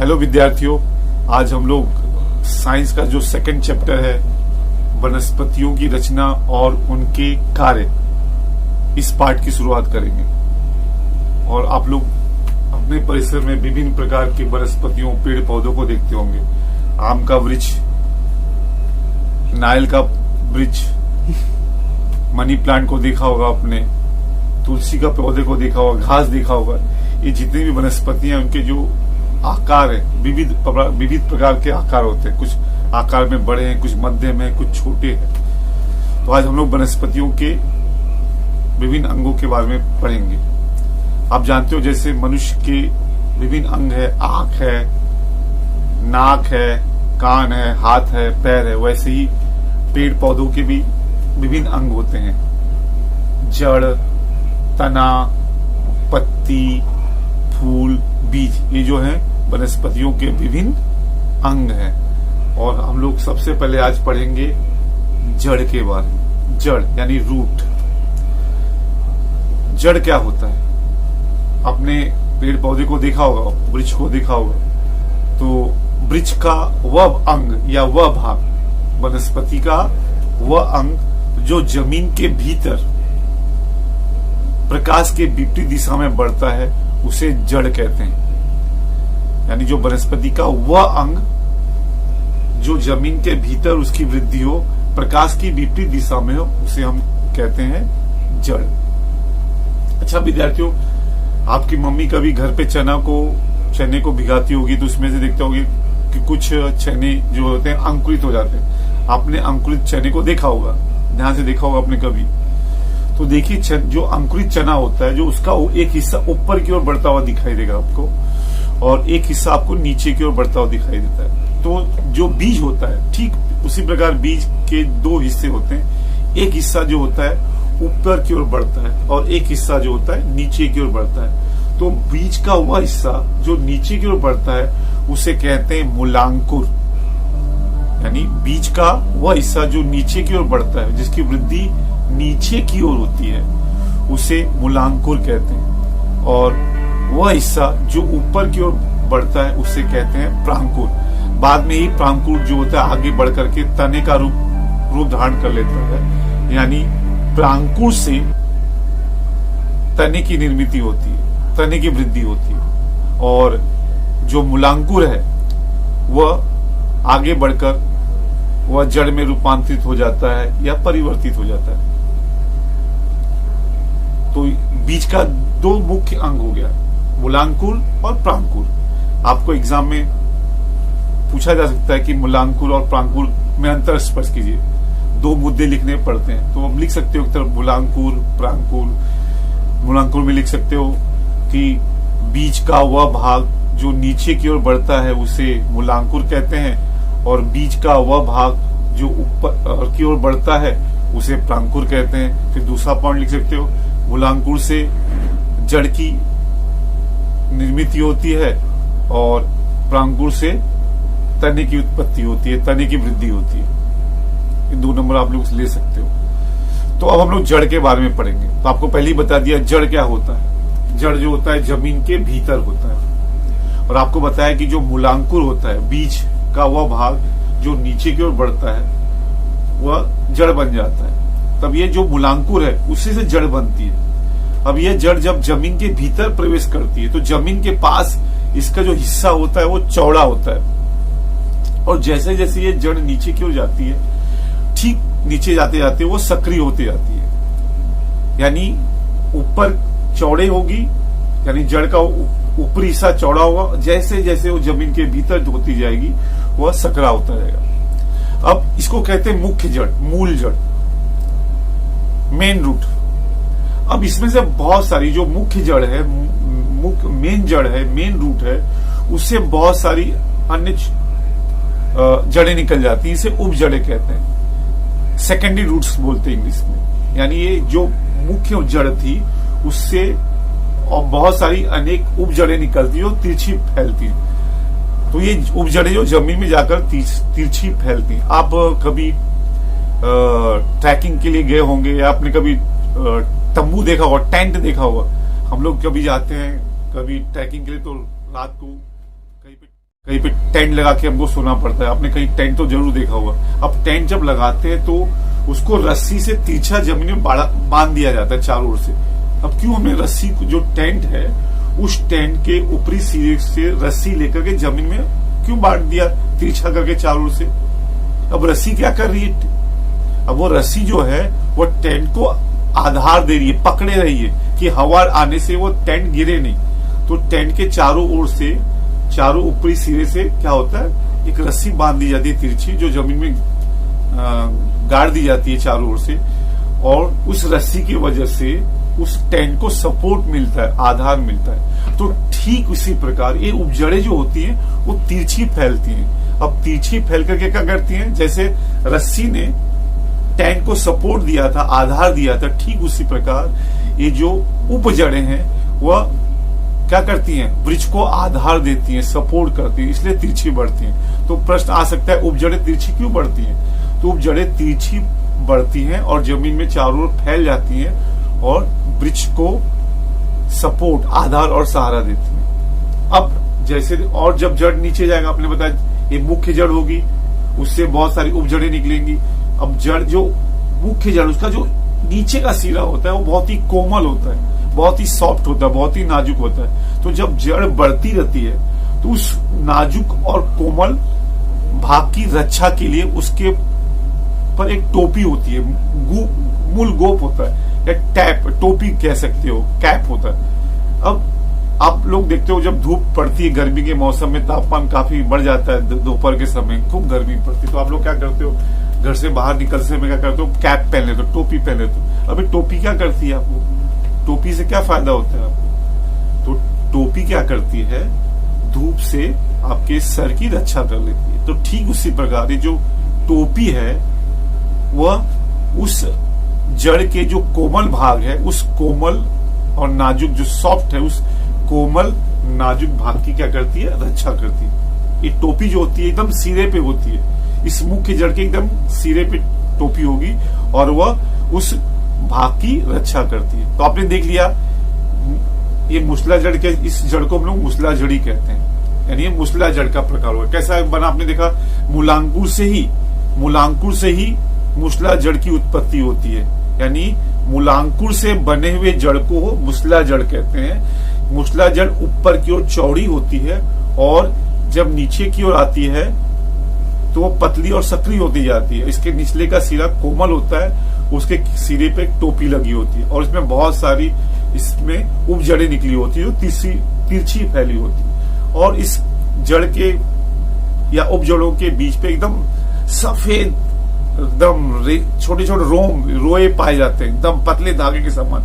Hello विद्यार्थियों, आज हम लोग साइंस का जो सेकंड चैप्टर है वनस्पतियों की रचना और उनके कार्य, इस पार्ट की शुरुआत करेंगे। और आप लोग अपने परिसर में विभिन्न प्रकार के वनस्पतियों, पेड़ पौधों को देखते होंगे। आम का वृक्ष, नारियल का वृक्ष, मनी प्लांट को देखा होगा आपने, तुलसी का पौधे को देखा होगा, घास देखा होगा। ये जितनी भी वनस्पतियां, उनके जो आकार है, विविध प्रकार के आकार होते हैं। कुछ आकार में बड़े हैं, कुछ मध्यम है, कुछ छोटे हैं। तो आज हम लोग वनस्पतियों के विभिन्न अंगों के बारे में पढ़ेंगे। आप जानते हो जैसे मनुष्य के विभिन्न अंग है, आंख है, नाक है, कान है, हाथ है, पैर है, वैसे ही पेड़ पौधों के भी विभिन्न अंग होते हैं। जड़, तना, पत्ती, फूल, बीज, ये जो है वनस्पतियों के विभिन्न अंग हैं। और हम लोग सबसे पहले आज पढ़ेंगे जड़ के बारे में। जड़ यानी रूट। जड़ क्या होता है? आपने पेड़ पौधे को देखा होगा, वृक्ष को देखा होगा, तो वृक्ष का वह अंग या वह भाग, वनस्पति का वह अंग जो जमीन के भीतर प्रकाश के विपरीत दिशा में बढ़ता है, उसे जड़ कहते हैं। यानी जो वनस्पति का वह अंग जो जमीन के भीतर उसकी वृद्धि हो, प्रकाश की विपरीत दिशा में हो, उसे हम कहते हैं जड़। अच्छा विद्यार्थियों, आपकी मम्मी कभी घर पे चने को भिगाती होगी, तो उसमें से देखते होगी कि कुछ चने जो होते हैं अंकुरित हो जाते हैं। आपने अंकुरित चने को देखा होगा, ध्यान से देखा होगा आपने कभी। तो देखिए, जो अंकुरित चना होता है, जो उसका एक हिस्सा ऊपर की ओर बढ़ता हुआ दिखाई देगा आपको, और एक हिस्सा आपको नीचे की ओर बढ़ता हुआ दिखाई देता है। तो जो बीज होता है, ठीक उसी प्रकार बीज के दो हिस्से होते हैं। एक हिस्सा जो होता है ऊपर की ओर बढ़ता है, और एक हिस्सा जो होता है नीचे की ओर बढ़ता है। तो बीज का वह हिस्सा जो नीचे की ओर बढ़ता है, उसे कहते हैं मूलांकुर। यानी बीज का वह हिस्सा जो नीचे की ओर बढ़ता है, जिसकी वृद्धि नीचे की ओर होती है, उसे मूलांकुर कहते हैं। और वह हिस्सा जो ऊपर की ओर बढ़ता है, उसे कहते हैं प्रांकुर। बाद में ही प्रांकुर जो होता है आगे बढ़ करके तने का रूप धारण कर लेता है। यानी प्रांकुर से तने की निर्मित होती है, तने की वृद्धि होती है। और जो मूलांकुर है वह आगे बढ़कर वह जड़ में रूपांतरित हो जाता है या परिवर्तित हो जाता है। तो बीज का दो मुख्य अंग हो गया, मूलांकुर और प्रांकुर। आपको एग्जाम में पूछा जा सकता है कि मूलांकुर और प्रांकुर में अंतर स्पष्ट कीजिए। दो मुद्दे लिखने पड़ते हैं, तो आप लिख सकते हो एक तरफ मूलांकुर, प्रांकुर। मूलांकुर में लिख सकते हो कि बीज का वह भाग जो नीचे की ओर बढ़ता है, उसे मूलांकुर कहते हैं, और बीज का वह भाग जो ऊपर की ओर बढ़ता है, उसे प्रांकुर कहते हैं। फिर दूसरा पॉइंट लिख सकते हो, मूलांकुर से जड़ की निर्मित होती है, और प्रांकुर से तने की उत्पत्ति होती है, तने की वृद्धि होती है। ये 2 नंबर आप लोग ले सकते हो। तो अब हम लोग जड़ के बारे में पढ़ेंगे। तो आपको पहले ही बता दिया जड़ क्या होता है। जड़ जो होता है जमीन के भीतर होता है। और आपको बताया कि जो मूलांकुर होता है, बीज का वह भाग जो नीचे की ओर बढ़ता है, वह जड़ बन जाता है। तब ये जो मूलांकुर है, उसी से जड़ बनती है। अब यह जड़ जब जमीन के भीतर प्रवेश करती है, तो जमीन के पास इसका जो हिस्सा होता है वो चौड़ा होता है। और जैसे जैसे ये जड़ नीचे की ओर जाती है, ठीक नीचे जाते जाते वो सक्रिय होती जाती है। यानी ऊपर चौड़े होगी, यानी जड़ का ऊपरी हिस्सा चौड़ा होगा। जैसे जैसे वो जमीन के भीतर होती जाएगी, वह सकरा होता जाएगा। अब इसको कहते हैं मुख्य जड़, मूल जड़, मेन रूट। अब इसमें से बहुत सारी जो मुख्य जड़ है, मेन जड़ है, मेन रूट है, उससे बहुत सारी अन्य जड़ें निकल जाती हैं। इसे उप जड़ें कहते हैं, सेकेंडरी रूट्स बोलते हैं इंग्लिश में। यानी ये जो मुख्य जड़ थी, उससे और बहुत सारी अनेक उप जड़ें निकलती है और तिरछी फैलती हैं। तो ये उप जड़ें जो जमीन में जाकर तिरछी फैलती हैं। आप कभी ट्रैकिंग के लिए गए होंगे, या आपने कभी तंबू देखा होगा, टेंट देखा होगा। हम लोग कभी जाते हैं कभी ट्रैकिंग के लिए, तो रात को कहीं पे कहीं पे टेंट लगा के हमको सोना पड़ता है। आपने कहीं टेंट तो जरूर देखा होगा। अब टेंट जब लगाते हैं तो उसको रस्सी से तिरछा जमीन में बांध दिया जाता है चारों ओर से। अब क्यों हमने रस्सी को, जो टेंट है उस टेंट के ऊपरी सिरे से रस्सी लेकर के जमीन में क्यों बांध दिया तिरछा करके चारों ओर से? अब रस्सी क्या कर रही है? अब वो रस्सी जो है वो टेंट को आधार दे रही है, पकड़े रही है कि हवा आने से वो टेंट गिरे नहीं। तो टेंट के चारों ओर से, चारों ऊपरी सिरे से क्या होता है, एक रस्सी बांध दी जाती है तिरछी, जो जमीन में गाड़ दी जाती है चारों ओर से। और उस रस्सी की वजह से उस टेंट को सपोर्ट मिलता है, आधार मिलता है। तो ठीक उसी प्रकार ये उपजड़े जो होती हैं वो तिरछी फैलती हैं। अब तिरछी फैल करके क्या करती हैं, जैसे रस्सी ने टेंट को सपोर्ट दिया था, आधार दिया था, ठीक उसी प्रकार ये जो उपजड़े हैं वह क्या करती हैं, वृक्ष को आधार देती हैं, सपोर्ट करती हैं, इसलिए तिरछी बढ़ती हैं। तो प्रश्न आ सकता है उपजड़े तिरछी क्यों बढ़ती हैं? तो उपजड़े तिरछी बढ़ती हैं और जमीन में चारों ओर फैल जाती हैं और वृक्ष को सपोर्ट, आधार और सहारा देती हैं। अब जैसे और जब जड़ नीचे जाएगा, आपने बताया ये मुख्य जड़ होगी, उससे बहुत सारी उपजड़े निकलेंगी। अब जड़ जो मुख्य जड़, उसका जो नीचे का सिरा होता है वो बहुत ही कोमल होता है, बहुत ही सॉफ्ट होता है, बहुत ही नाजुक होता है। तो जब जड़ बढ़ती रहती है तो उस नाजुक और कोमल भाग की रक्षा के लिए उसके पर एक टोपी होती है, मूल गोप होता है, या टैप, टोपी कह सकते हो, कैप होता है। अब आप लोग देखते हो जब धूप पड़ती है, गर्मी के मौसम में तापमान काफी बढ़ जाता है, दोपहर के समय खूब गर्मी पड़ती है, तो आप लोग क्या करते हो, घर से बाहर निकलते समय क्या करते हो, कैप पहन लेते हो, टोपी पहन लेते हो। अभी टोपी क्या करती है आपको, टोपी से क्या फायदा होता है आपको? तो टोपी क्या करती है, धूप से आपके सर की रक्षा कर लेती है। तो ठीक उसी प्रकार जो टोपी है वह उस जड़ के जो कोमल भाग है, उस कोमल और नाजुक जो सॉफ्ट है, उस कोमल नाजुक भाग की क्या करती है, रक्षा करती है। ये टोपी जो होती है एकदम सिरे पे होती है, इस मुख्य जड़ के एकदम सिरे पे टोपी होगी और वह उस भाग की रक्षा करती है। तो आपने देख लिया ये मुसला जड़ के, इस जड़ को हम लोग मुसला जड़ी कहते हैं, यानी ये मुसला जड़ का प्रकार हुआ। कैसा बना, आपने देखा मूलांकुर से ही मुसला जड़ की उत्पत्ति होती है, यानी मूलांकुर से बने हुए जड़ को मुसला जड़ कहते हैं। मुसला जड़ ऊपर की ओर चौड़ी होती है और जब नीचे की ओर आती है तो वो पतली और सक्रिय होती जाती है। इसके निचले का सिरा कोमल होता है, उसके सिरे पे एक टोपी लगी होती है और इसमें बहुत सारी इसमें उपजड़ें निकली होती है जो तिरछी फैली होती है। और इस जड़ के या उपजड़ों के बीच पे एकदम सफेद, एकदम छोटे छोटे रोए पाए जाते हैं, एकदम पतले धागे के समान,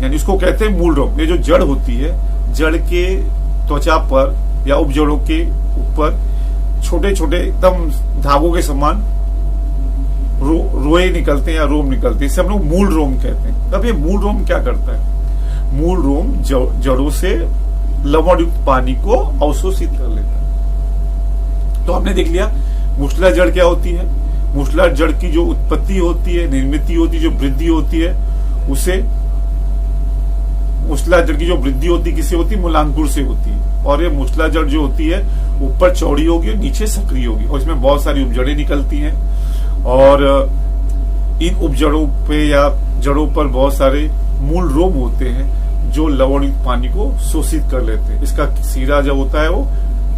यानी उसको कहते हैं मूल रोम। ये जो जड़ होती है, जड़ के त्वचा पर या उपजड़ों के ऊपर छोटे छोटे एकदम धागों के समान रोए निकलते हैं या रोम निकलते हैं, इसे हम लोग मूल रोम कहते हैं। तब ये मूल रोम क्या करता है, मूल रोम जड़ों से लवण युक्त पानी को अवशोषित कर लेता है। तो हमने देख लिया मुसला जड़ क्या होती है। मुसला जड़ की जो उत्पत्ति होती है, निर्मित होती है, जो वृद्धि होती है, उसे मुसला जड़ की जो वृद्धि होती है किससे होती है, मूलांकुर से होती है। और ये मुसला जड़ जो होती है ऊपर चौड़ी होगी और नीचे सक्रिय होगी और इसमें बहुत सारी उपजड़ें निकलती हैं और इन उपजड़ों पे या जड़ों पर बहुत सारे मूल रोम होते हैं जो लवणयुक्त पानी को शोषित कर लेते हैं। इसका सिरा जब होता है वो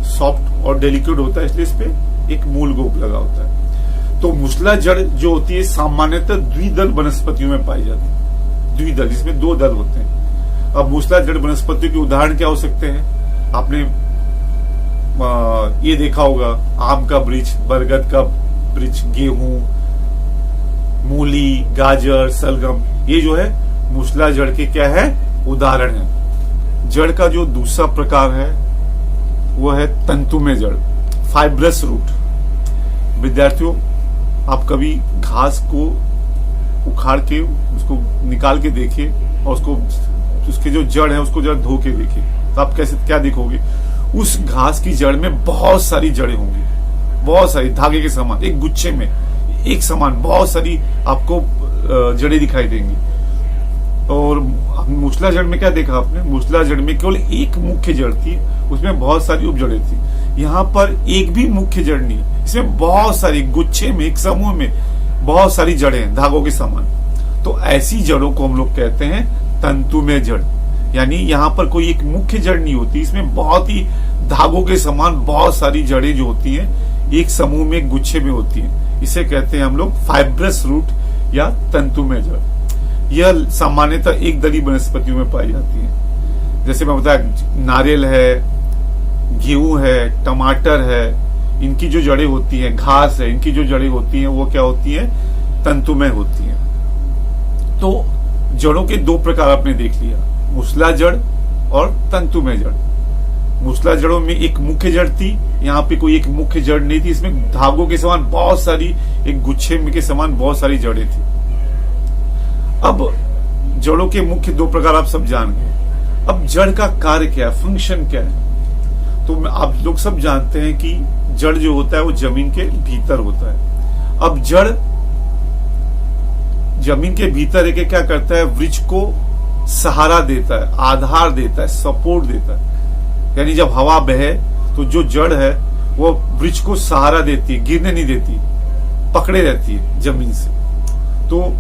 सॉफ्ट और डेलिकेट होता है, इसलिए इस पे एक मूल गोप लगा होता है। तो मुसला जड़ जो होती है सामान्यतः द्विदल वनस्पतियों में पाई जाती है, द्विदल जिसमें दो दल होते हैं। अब मुसला जड़ वनस्पतियों के उदाहरण क्या हो सकते हैं, आपने ये देखा होगा, आम का वृक्ष, बरगद का वृक्ष, गेहूं, मूली, गाजर, सलगम, ये जो है मुसला जड़ के क्या है, उदाहरण है। जड़ का जो दूसरा प्रकार है वो है तंतुमय जड़, फाइब्रस रूट। विद्यार्थियों, आप कभी घास को उखाड़ के उसको निकाल के देखिए और उसको, उसके जो जड़ है उसको जरा धो के देखिए, तो आप कैसे क्या देखोगे, उस घास की जड़ में बहुत सारी जड़ें होंगी, बहुत सारी धागे के समान, एक गुच्छे में एक समान बहुत सारी आपको जड़ें दिखाई देंगी। और मुसला जड़ में क्या देखा आपने, मुसला जड़ में केवल एक मुख्य जड़ थी उसमें बहुत सारी उपजड़ें थी। यहाँ पर एक भी मुख्य जड़ नहीं, इसमें बहुत सारी गुच्छे में, एक समूह में बहुत सारी जड़ें, धागों के समान। तो ऐसी जड़ों को हम लोग कहते हैं तंतुमय जड़। यानी यहाँ पर कोई एक मुख्य जड़ नहीं होती, इसमें बहुत ही धागों के समान बहुत सारी जड़ें जो होती हैं एक समूह में, एक गुच्छे में होती हैं। इसे कहते हैं हम लोग फाइब्रस रूट या तंतुमय जड़। यह सामान्यतः एक दली वनस्पतियों में पाई जाती है। जैसे मैं बताया, नारियल है, गेहूं है, टमाटर है, इनकी जो जड़ें होती हैं, घास है, इनकी जो जड़ें होती हैं वो क्या होती हैं? तंतुमय होती हैं। तो जड़ों के दो प्रकार आपने देख लिया, मूसला जड़ और तंतुमय जड़। मूसला जड़ों में एक मुख्य जड़ थी, यहाँ पे कोई एक मुख्य जड़ नहीं थी, इसमें धागों के समान बहुत सारी, एक गुच्छे में के समान बहुत सारी जड़ें थी। अब जड़ों के मुख्य दो प्रकार आप सब जान गए। अब जड़ का कार्य क्या है, फंक्शन क्या है? तो आप लोग सब जानते हैं कि जड़ जो होता है वो जमीन के भीतर होता है। अब जड़ जमीन के भीतर एक क्या करता है? वृक्ष को सहारा देता है, आधार देता है, सपोर्ट देता है। यानी जब हवा बहे तो जो जड़ है वो वृक्ष को सहारा देती है, गिरने नहीं देती, पकड़े रहती है जमीन से। तो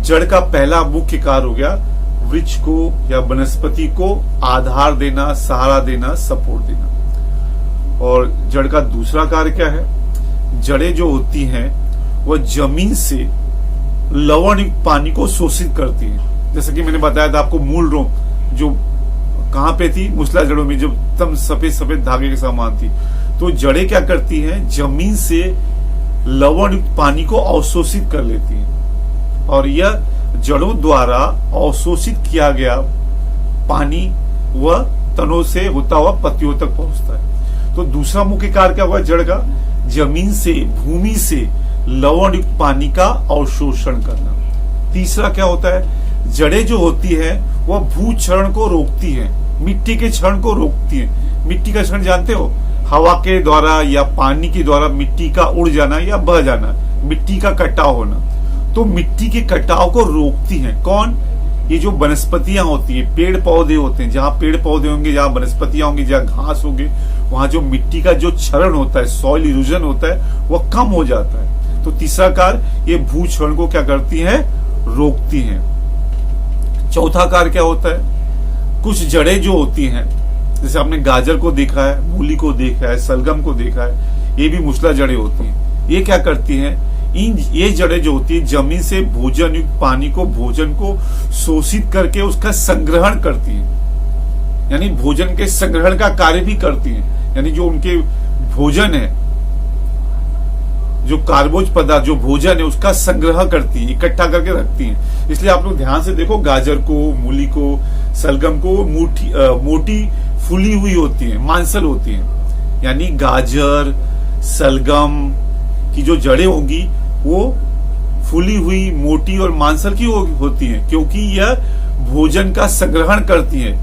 जड़ का पहला मुख्य कार्य हो गया वृक्ष को या वनस्पति को आधार देना, सहारा देना, सपोर्ट देना। और जड़ का दूसरा कार्य क्या है? जड़ें जो होती हैं वह जमीन से लवण युक्त पानी को शोषित करती है। जैसे कि मैंने बताया था आपको, मूल रोम जो कहां पे थी? मूसला जड़ों में, जो एकदम सफेद सफेद धागे के समान थी। तो जड़ें क्या करती हैं? जमीन से लवण युक्त पानी को अवशोषित कर लेती हैं, और यह जड़ों द्वारा अवशोषित किया गया पानी वह तनों से होता हुआ पत्तियों तक पहुंचता है। तो दूसरा मुख्य कार्य क्या हुआ जड़ का? जमीन से, भूमि से लवण युक्त पानी का अवशोषण करना। तीसरा क्या होता है? जड़ें जो होती है वह भू क्षरण को रोकती है, मिट्टी के क्षरण को रोकती है। मिट्टी का क्षरण जानते हो? हवा के द्वारा या पानी के द्वारा मिट्टी का उड़ जाना या बह जाना, मिट्टी का कटाव होना। तो मिट्टी के कटाव को रोकती हैं कौन? ये जो वनस्पतियां होती है, पेड़ पौधे होते हैं। जहां पेड़ पौधे होंगे, जहां वनस्पतियां होंगी, जहां घास होंगे, वहां जो मिट्टी का जो क्षरण होता है, सॉइल इरोजन होता है, वह कम हो जाता है। तो तीसरा कार्य, ये भू क्षरण को क्या करती है? रोकती हैं। चौथा कार्य क्या होता है? कुछ जड़ें जो होती हैं, जैसे आपने गाजर को देखा है, मूली को देखा है, सलगम को देखा है, ये भी मूसला जड़ें होती हैं। ये क्या करती हैं? ये जड़ें जो होती है जमीन से भोजन युक्त पानी को, भोजन को शोषित करके उसका संग्रहण करती हैं। यानी भोजन के संग्रहण का कार्य भी करती हैं। यानी जो उनके भोजन है, जो कार्बोज पदार्थ, जो भोजन है, उसका संग्रह करती है, इकट्ठा करके रखती हैं। इसलिए आप लोग ध्यान से देखो, गाजर को, मूली को, सलगम को मोटी फूली हुई होती है, मांसल होती है। यानी गाजर, सलगम की जो जड़ें होंगी वो फूली हुई, मोटी और मांसल की होती हैं, क्योंकि यह भोजन का संग्रहण करती है,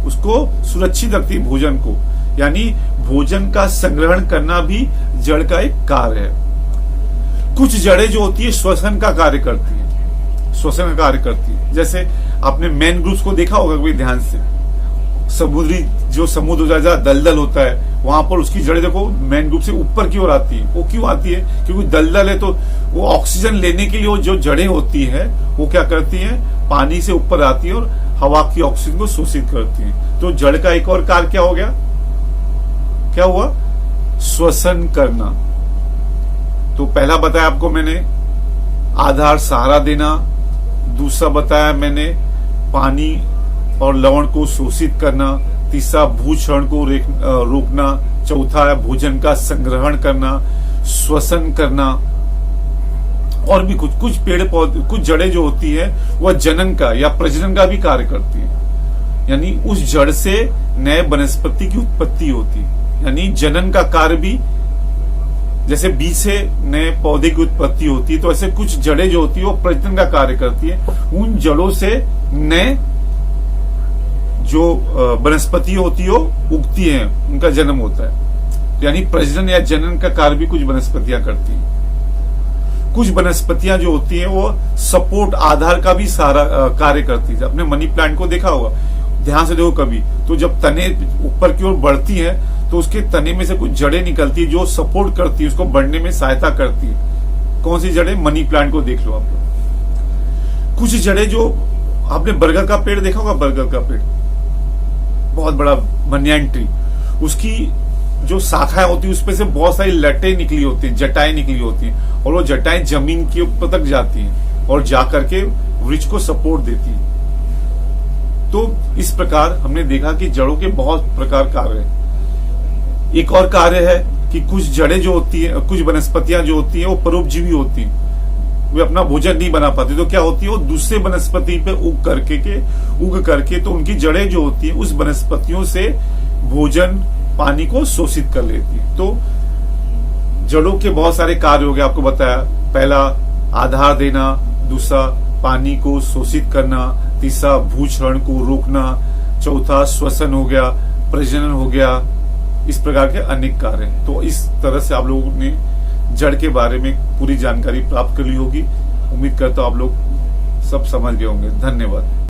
उसको सुरक्षित रखती है भोजन को। यानी भोजन का संग्रहण करना भी जड़ का एक कार्य है। कुछ जड़ें जो होती है श्वसन का कार्य करती है, श्वसन का कार्य करती है। जैसे आपने मैनग्रोव्स को देखा होगा कभी ध्यान से, समुद्री जो समुद्र जैसा दलदल होता है, वहां पर उसकी जड़ें देखो मैनग्रोव से ऊपर की ओर आती है। वो क्यों आती है? क्योंकि दलदल है, तो वो ऑक्सीजन लेने के लिए वो जो जड़ें होती है वो क्या करती है? पानी से ऊपर आती है और हवा की ऑक्सीजन को शोषित करती है। तो जड़ का एक और कार्य क्या हो गया? क्या हुआ? श्वसन करना। तो पहला बताया आपको मैंने, आधार सहारा देना। दूसरा बताया मैंने, पानी और लवण को शोषित करना। तीसरा, भू क्षरण को रोकना। चौथा है भोजन का संग्रहण करना, श्वसन करना। और भी कुछ पेड़ पौधे, कुछ जड़ें जो होती है वह जनन का या प्रजनन का भी कार्य करती है। यानी उस जड़ से नए वनस्पति की उत्पत्ति होती है। यानी जनन का कार्य भी, जैसे बीज से नए पौधे की उत्पत्ति होती है, तो ऐसे कुछ जड़ें जो होती है वो प्रजनन का कार्य करती है। उन जड़ों से नए जो वनस्पति होती है उगती है, उनका जन्म होता है। यानी प्रजनन या जनन का कार्य भी कुछ वनस्पतियां करती हैं। कुछ वनस्पतियां जो होती हैं वो सपोर्ट, आधार का भी सारा कार्य करती है। आपने मनी प्लांट को देखा होगा, ध्यान से देखो कभी, तो जब तने ऊपर की ओर बढ़ती है तो उसके तने में से कुछ जड़ें निकलती है जो सपोर्ट करती है, उसको बढ़ने में सहायता करती है। कौन सी जड़ें? मनी प्लांट को देख लो आप लोग। कुछ जड़ें जो आपने बरगद का पेड़ देखा होगा, बरगद का पेड़ बहुत बड़ा बनियान ट्री, उसकी जो शाखाएं होती है उसपे से बहुत सारी लटें निकली होती हैं, जटाएं निकली होती हैं, और वो जटाएं जमीन के ऊपर तक जाती हैं और जाकर के वृक्ष को सपोर्ट देती है। तो इस प्रकार हमने देखा कि जड़ों के बहुत प्रकार कार्य हैं। एक और कार्य है कि कुछ जड़ें जो होती है, कुछ वनस्पतियां जो होती है वो परोपजीवी होती हैं, वे अपना भोजन नहीं बना पाती, तो क्या होती है वो दूसरे वनस्पति पे उग करके तो उनकी जड़ें जो होती है उस वनस्पतियों से भोजन पानी को शोषित कर लेती है। तो जड़ों के बहुत सारे कार्य हो गए, आपको बताया। पहला आधार देना, दूसरा पानी को शोषित करना, तीसरा भूक्षरण को रोकना, चौथा श्वसन हो गया, प्रजनन हो गया, इस प्रकार के अनेक कार्य। तो इस तरह से आप लोगों ने जड़ के बारे में पूरी जानकारी प्राप्त कर ली होगी। उम्मीद करता हूं आप लोग सब समझ गए होंगे। धन्यवाद।